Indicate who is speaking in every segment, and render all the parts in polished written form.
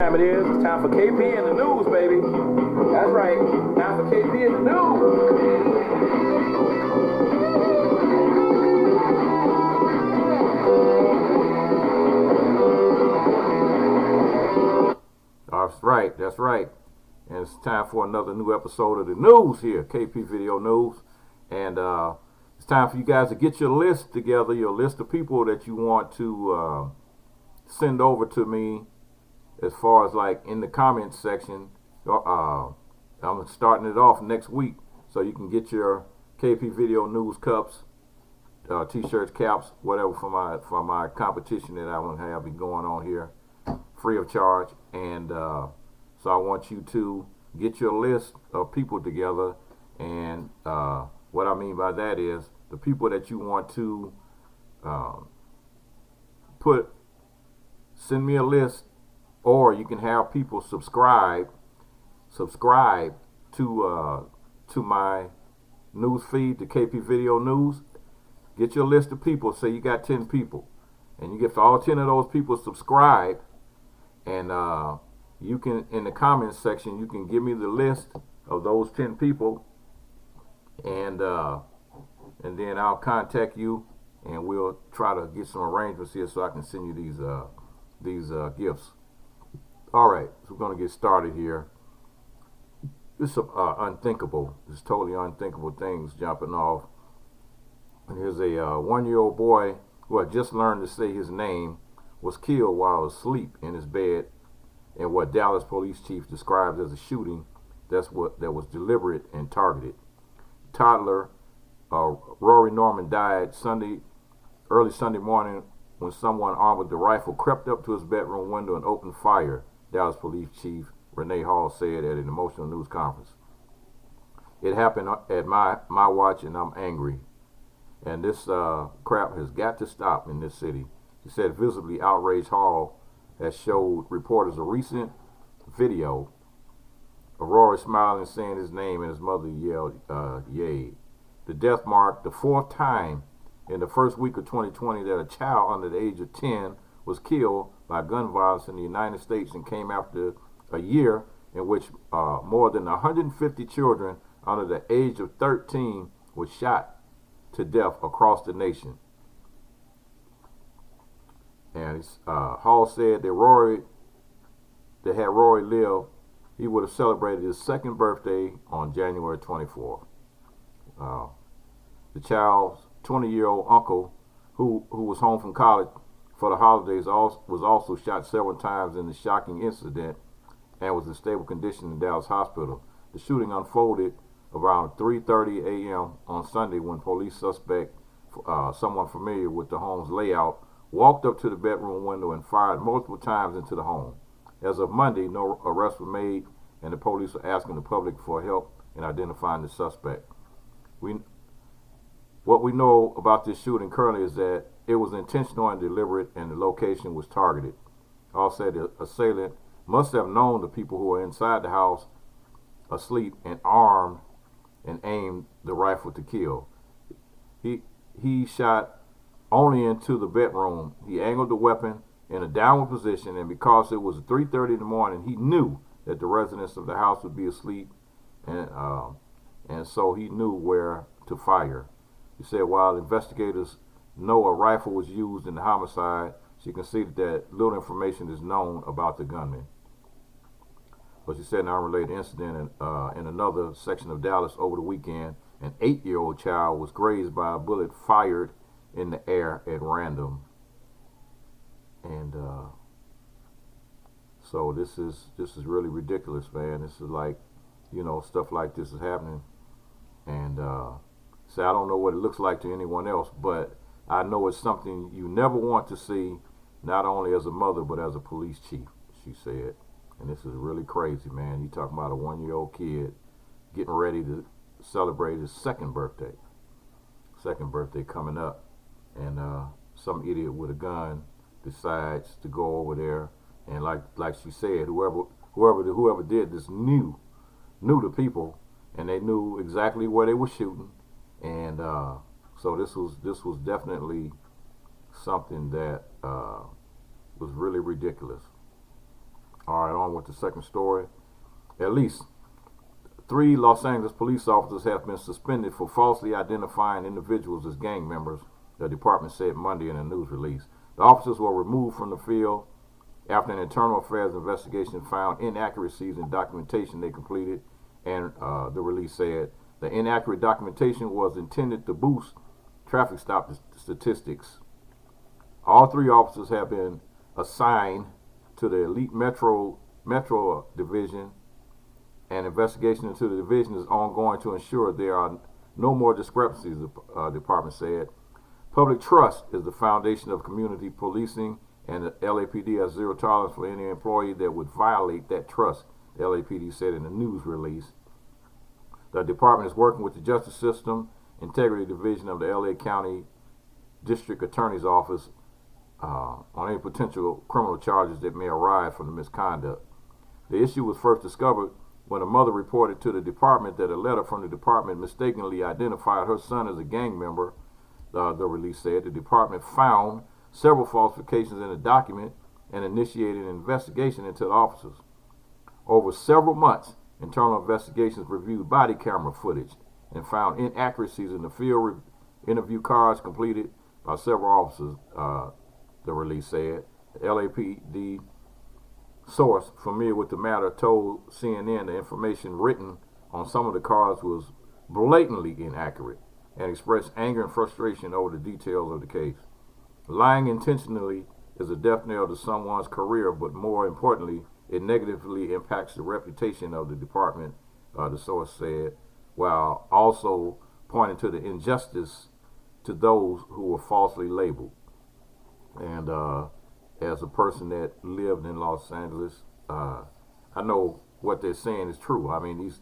Speaker 1: Time it is. It's time for KP in the news, baby. That's right. Time for KP in the news.
Speaker 2: That's right. That's right. And it's time for another new episode of the news here, KP Video News. And it's time for you guys to get your list together, your list of people that you want to send over to me as far as like in the comments section. I'm starting it off next week, so you can get your KP Video News cups, t-shirts, caps, whatever for my competition that I'm gonna have going on here, free of charge. And so I want you to get your list of people together, and what I mean by that is the people that you want to send me a list, or you can have people subscribe to my news feed, to KP Video News. Get your list of people. Say you got 10 people, and you get all 10 of those people subscribe, and you can, in the comments section, you can give me the list of those 10 people, and then I'll contact you, and we'll try to get some arrangements here so I can send you these gifts. All right, so we're gonna get started here. This is unthinkable. It's totally unthinkable things jumping off. And here's a 1-year-old boy who had just learned to say his name was killed while asleep in his bed in what Dallas police chief described as a shooting that was deliberate and targeted. Toddler Rory Norman died early Sunday morning when someone armed with a rifle crept up to his bedroom window and opened fire, Dallas Police Chief Renee Hall said at an emotional news conference. It happened at my watch, and I'm angry. And this crap has got to stop in this city. He said. Visibly outraged, Hall has showed reporters a recent video of Rory smiling and saying his name, and his mother yelled, yay. The death marked the 4th time in the first week of 2020 that a child under the age of 10 was killed by gun violence in the United States, and came after a year in which more than 150 children under the age of 13 were shot to death across the nation. And Hall said that had Rory lived, he would have celebrated his 2nd birthday on January 24th. The child's 20-year-old uncle, who was home from college for the holidays, was also shot several times in the shocking incident and was in stable condition in Dallas Hospital. The shooting unfolded around 3:30 a.m. on Sunday when police suspect, someone familiar with the home's layout, walked up to the bedroom window and fired multiple times into the home. As of Monday, no arrests were made, and the police are asking the public for help in identifying the suspect. What we know about this shooting currently is that it was intentional and deliberate, and the location was targeted. Hall said the assailant must have known the people who were inside the house asleep and armed, and aimed the rifle to kill. He shot only into the bedroom. He angled the weapon in a downward position, and because it was 3:30 in the morning, he knew that the residents of the house would be asleep, and so he knew where to fire. He said while investigators know a rifle was used in the homicide, she conceded that little information is known about the gunman. But she said an unrelated incident in another section of Dallas over the weekend, an 8-year-old child was grazed by a bullet fired in the air at random. And so this is really ridiculous, man. This is like, stuff like this is happening. And so I don't know what it looks like to anyone else, but I know it's something you never want to see, not only as a mother, but as a police chief, she said. And this is really crazy, man. You talking about a 1-year-old kid getting ready to celebrate his 2nd birthday. 2nd birthday coming up. And some idiot with a gun decides to go over there, and like she said, whoever did this knew the people, and they knew exactly where they were shooting. And so this was definitely something that was really ridiculous. All right, with the second story. At least 3 Los Angeles police officers have been suspended for falsely identifying individuals as gang members, the department said Monday in a news release. The officers were removed from the field after an internal affairs investigation found inaccuracies in documentation they completed, and the release said the inaccurate documentation was intended to boost traffic stop statistics. All 3 officers have been assigned to the elite Metro Division, and investigation into the division is ongoing to ensure there are no more discrepancies, the department said. Public trust is the foundation of community policing, and the LAPD has zero tolerance for any employee that would violate that trust, the LAPD said in a news release. The department is working with the Justice System Integrity Division of the LA County District Attorney's Office on any potential criminal charges that may arise from the misconduct. The issue was first discovered when a mother reported to the department that a letter from the department mistakenly identified her son as a gang member. The release said the department found several falsifications in the document and initiated an investigation into the officers. Over several months, internal investigations reviewed body camera footage and found inaccuracies in the field interview cards completed by several officers, the release said. The LAPD source familiar with the matter told CNN the information written on some of the cards was blatantly inaccurate and expressed anger and frustration over the details of the case. Lying intentionally is a death knell to someone's career, but more importantly, it negatively impacts the reputation of the department, the source said, while also pointing to the injustice to those who were falsely labeled. And as a person that lived in Los Angeles, I know what they're saying is true. I mean,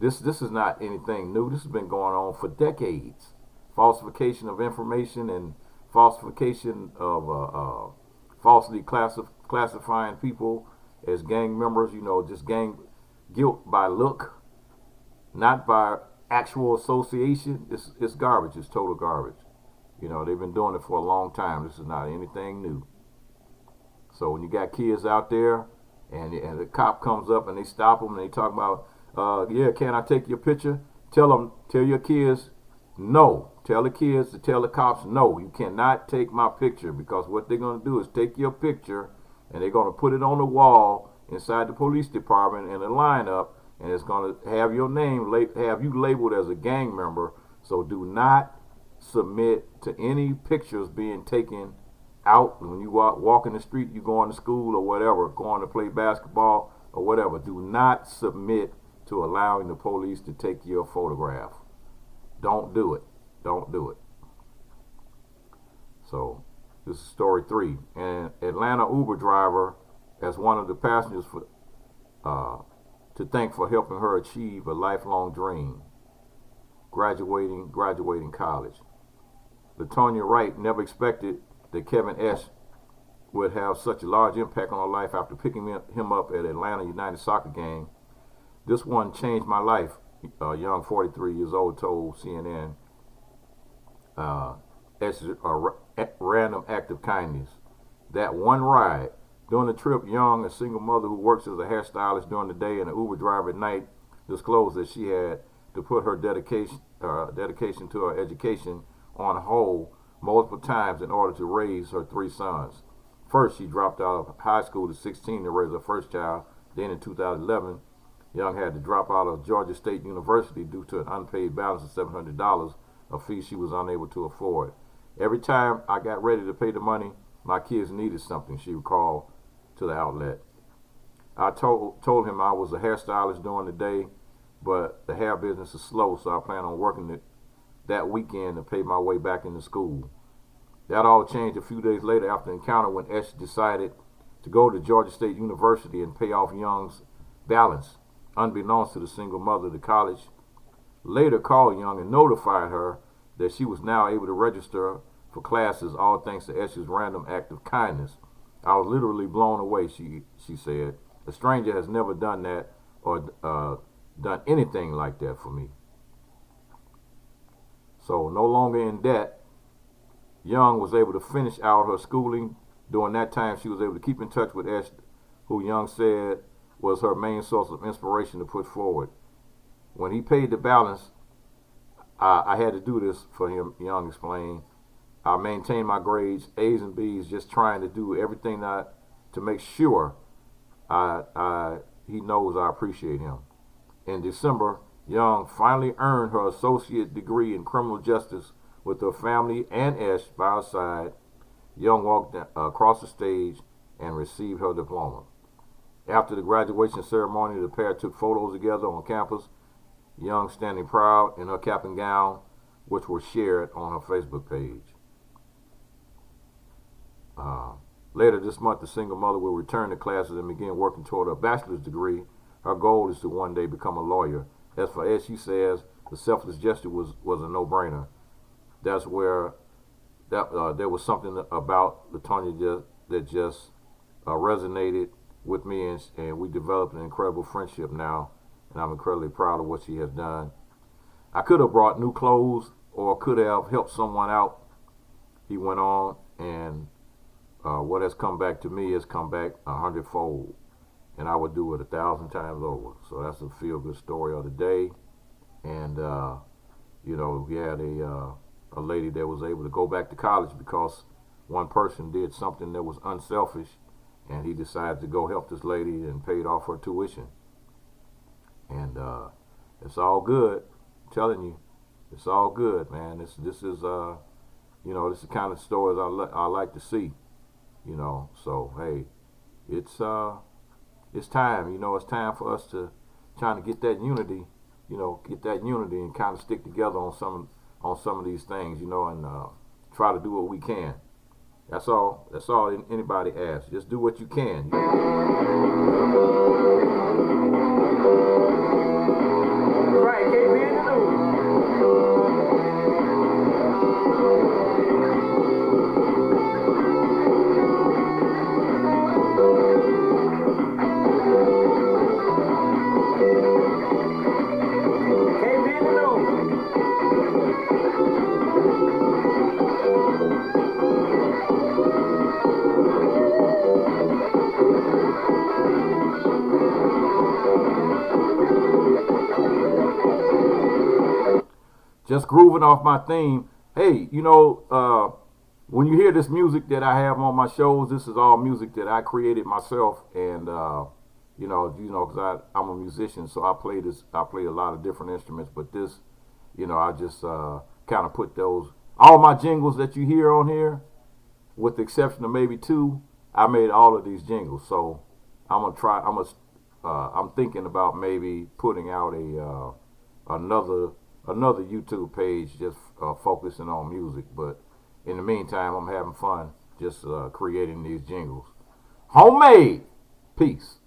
Speaker 2: this is not anything new. This has been going on for decades. Falsification of information and falsification of falsely classifying people as gang members, just gang guilt by look, not by actual association. It's garbage. It's total garbage. They've been doing it for a long time. This is not anything new. So when you got kids out there and the cop comes up and they stop them and they talk about, yeah, can I take your picture? Tell your kids no. Tell the kids to tell the cops no, you cannot take my picture, because what they're going to do is take your picture and they're going to put it on the wall inside the police department in a lineup, and it's going to have your name, have you labeled as a gang member. So do not submit to any pictures being taken out when you walk in the street, you going to school or whatever, going to play basketball or whatever. Do not submit to allowing the police to take your photograph. Don't do it. Don't do it. So this is story 3. An Atlanta Uber driver as one of the passengers to thank for helping her achieve a lifelong dream, graduating college. LaTonya Wright never expected that Kevin S. would have such a large impact on her life after picking him up at Atlanta United soccer game. This one changed my life, a young 43 years old told CNN. It's a random act of kindness. That one ride. During the trip, Young, a single mother who works as a hairstylist during the day and an Uber driver at night, disclosed that she had to put her dedication to her education on hold multiple times in order to raise her 3 sons. First, she dropped out of high school at 16 to raise her first child. Then in 2011, Young had to drop out of Georgia State University due to an unpaid balance of $700, a fee she was unable to afford. Every time I got ready to pay the money, my kids needed something, she recalled to the outlet. I told him I was a hairstylist during the day, but the hair business is slow, so I plan on working it that weekend to pay my way back into school. That all changed a few days later after an encounter when Esh decided to go to Georgia State University and pay off Young's balance. Unbeknownst to the single mother, the college later called Young and notified her that she was now able to register for classes, all thanks to Esh's random act of kindness. I was literally blown away, she said. A stranger has never done that or done anything like that for me. So no longer in debt, Young was able to finish out her schooling. During that time, she was able to keep in touch with Esh who Young said was her main source of inspiration to put forward. When he paid the balance, I had to do this for him, Young explained. I maintained my grades, A's and B's, just trying to do everything to make sure he knows I appreciate him. In December, Young finally earned her associate degree in criminal justice with her family and Esh by her side. Young walked across the stage and received her diploma. After the graduation ceremony, the pair took photos together on campus, Young standing proud in her cap and gown, which were shared on her Facebook page. Later this month, the single mother will return to classes and begin working toward her bachelor's degree. Her goal is to one day become a lawyer. As for Ed, she says the selfless gesture was a no-brainer. That's where there was something about Latonya that just resonated with me, and we developed an incredible friendship now, and I'm incredibly proud of what she has done. I could have brought new clothes or could have helped someone out, he went on, and what has come back to me has come back 100-fold, and I would do it 1,000 times over. So that's a feel-good story of the day. And we had a lady that was able to go back to college because one person did something that was unselfish, and he decided to go help this lady and paid off her tuition. And it's all good. I'm telling you, it's all good, man. This is this is the kind of stories I like to see. So hey, it's time. It's time for us to trying to get that unity. And kind of stick together on some of these things. And try to do what we can. That's all anybody asks. Just do what you can.
Speaker 1: Right, KB in the news.
Speaker 2: Just grooving off my theme. Hey, when you hear this music that I have on my shows, this is all music that I created myself, and because I'm a musician, so I play a lot of different instruments. But this, I just kind of put all my jingles that you hear on here, with the exception of maybe 2, I made all of these jingles. So I'm thinking about maybe putting out another YouTube page just focusing on music. But in the meantime, I'm having fun just creating these jingles. Homemade. Peace.